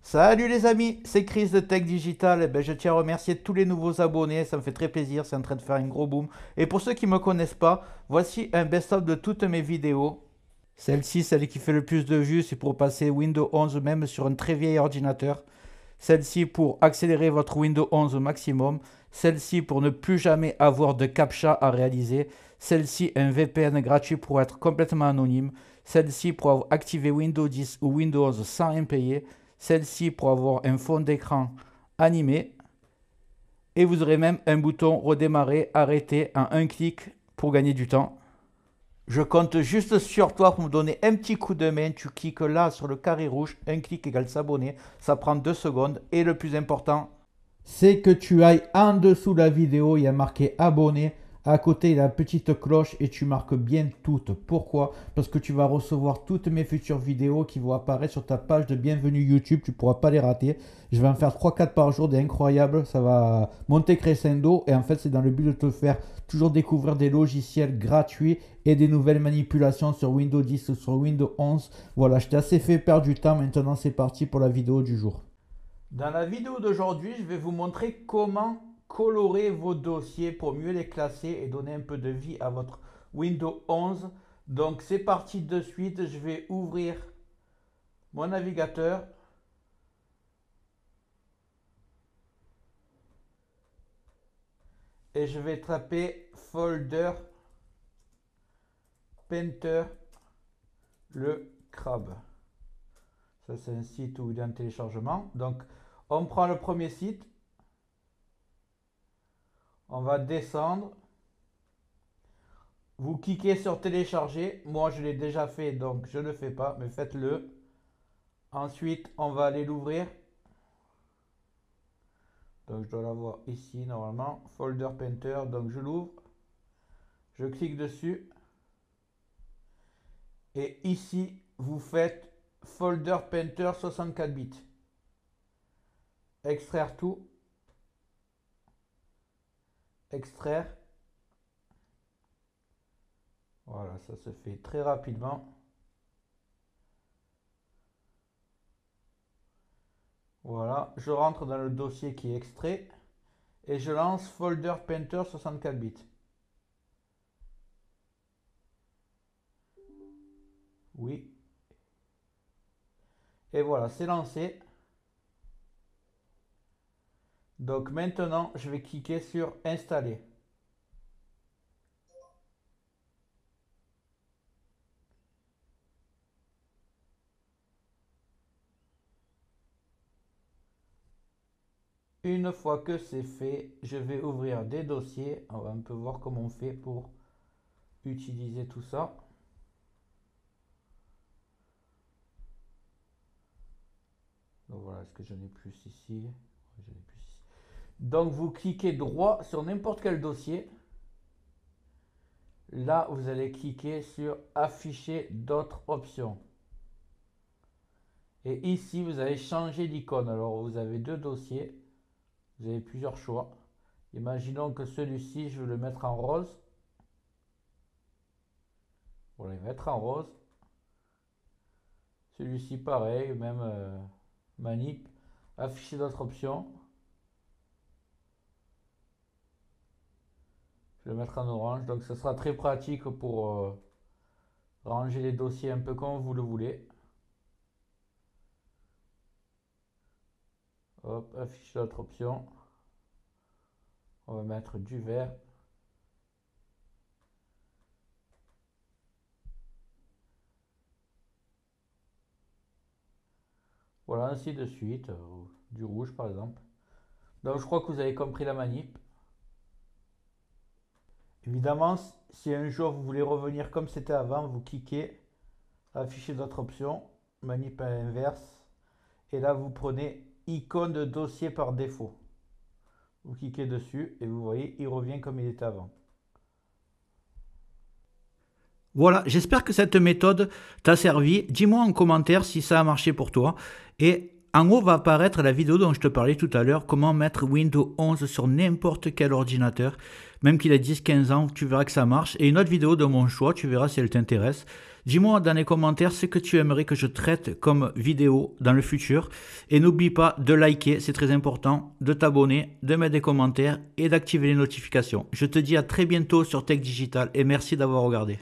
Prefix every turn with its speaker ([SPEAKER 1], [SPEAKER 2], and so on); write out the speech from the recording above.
[SPEAKER 1] Salut les amis, c'est Chris de Tech Digital. Je tiens à remercier tous les nouveaux abonnés, ça me fait très plaisir, c'est en train de faire un gros boom. Et pour ceux qui ne me connaissent pas, voici un best-of de toutes mes vidéos. Celle-ci, celle qui fait le plus de vues, c'est pour passer Windows 11 même sur un très vieil ordinateur. Celle-ci pour accélérer votre Windows 11 au maximum. Celle-ci pour ne plus jamais avoir de CAPTCHA à réaliser. Celle-ci un VPN gratuit pour être complètement anonyme. Celle-ci pour avoir activé Windows 10 ou Windows 11 sans rien payer. Celle-ci pour avoir un fond d'écran animé. Et vous aurez même un bouton redémarrer, arrêter en un clic pour gagner du temps. Je compte juste sur toi pour me donner un petit coup de main. Tu cliques là sur le carré rouge, un clic égale s'abonner. Ça prend 2 secondes. Et le plus important, c'est que tu ailles en dessous de la vidéo, il y a marqué abonner. À côté, il y a la petite cloche et tu marques bien toutes. Pourquoi? Parce que tu vas recevoir toutes mes futures vidéos qui vont apparaître sur ta page de bienvenue YouTube. Tu ne pourras pas les rater. Je vais en faire 3-4 par jour, des incroyables. Ça va monter crescendo. Et en fait, c'est dans le but de te faire toujours découvrir des logiciels gratuits et des nouvelles manipulations sur Windows 10 ou sur Windows 11. Voilà, je t'ai assez fait perdre du temps. Maintenant, c'est parti pour la vidéo du jour. Dans la vidéo d'aujourd'hui, je vais vous montrer comment colorer vos dossiers pour mieux les classer et donner un peu de vie à votre Windows 11. Donc c'est parti de suite, je vais ouvrir mon navigateur. Et je vais taper folder painter le crabe. Ça c'est un site où il y a un téléchargement. Donc on prend le premier site. On va descendre. Vous cliquez sur télécharger. Moi, je l'ai déjà fait, donc je ne le fais pas, mais faites-le. Ensuite, on va aller l'ouvrir. Donc, je dois l'avoir ici, normalement. Folder Painter. Donc, je l'ouvre. Je clique dessus. Et ici, vous faites Folder Painter 64 bits. Extraire tout. Extraire. Voilà, ça se fait très rapidement. Voilà, je rentre dans le dossier qui est extrait et je lance Folder Painter 64 bits. Oui. Et voilà, c'est lancé. Donc maintenant, je vais cliquer sur Installer. Une fois que c'est fait, je vais ouvrir des dossiers. On va un peu voir comment on fait pour utiliser tout ça. Donc voilà, est-ce que j'en ai plus ici? J'en ai plus ici. Donc vous cliquez droit sur n'importe quel dossier. Là, vous allez cliquer sur afficher d'autres options. Et ici, vous allez changer d'icône. Alors, vous avez deux dossiers. Vous avez plusieurs choix. Imaginons que celui-ci, je vais le mettre en rose. Voilà, il va être en rose. Celui-ci, pareil, même manip. Afficher d'autres options. Je vais le mettre en orange. Donc, ce sera très pratique pour ranger les dossiers un peu comme vous le voulez. Hop, afficher d'autres options. On va mettre du vert. Voilà, ainsi de suite. Du rouge, par exemple. Donc, je crois que vous avez compris la manip. Évidemment, si un jour vous voulez revenir comme c'était avant, vous cliquez, afficher d'autres options, manip à l'inverse, et là vous prenez icône de dossier par défaut. Vous cliquez dessus et vous voyez, il revient comme il était avant. Voilà, j'espère que cette méthode t'a servi. Dis-moi en commentaire si ça a marché pour toi. Et en haut va apparaître la vidéo dont je te parlais tout à l'heure, comment mettre Windows 11 sur n'importe quel ordinateur. Même qu'il ait 10-15 ans, tu verras que ça marche. Et une autre vidéo de mon choix, tu verras si elle t'intéresse. Dis-moi dans les commentaires ce que tu aimerais que je traite comme vidéo dans le futur. Et n'oublie pas de liker, c'est très important, de t'abonner, de mettre des commentaires et d'activer les notifications. Je te dis à très bientôt sur Tech Digital et merci d'avoir regardé.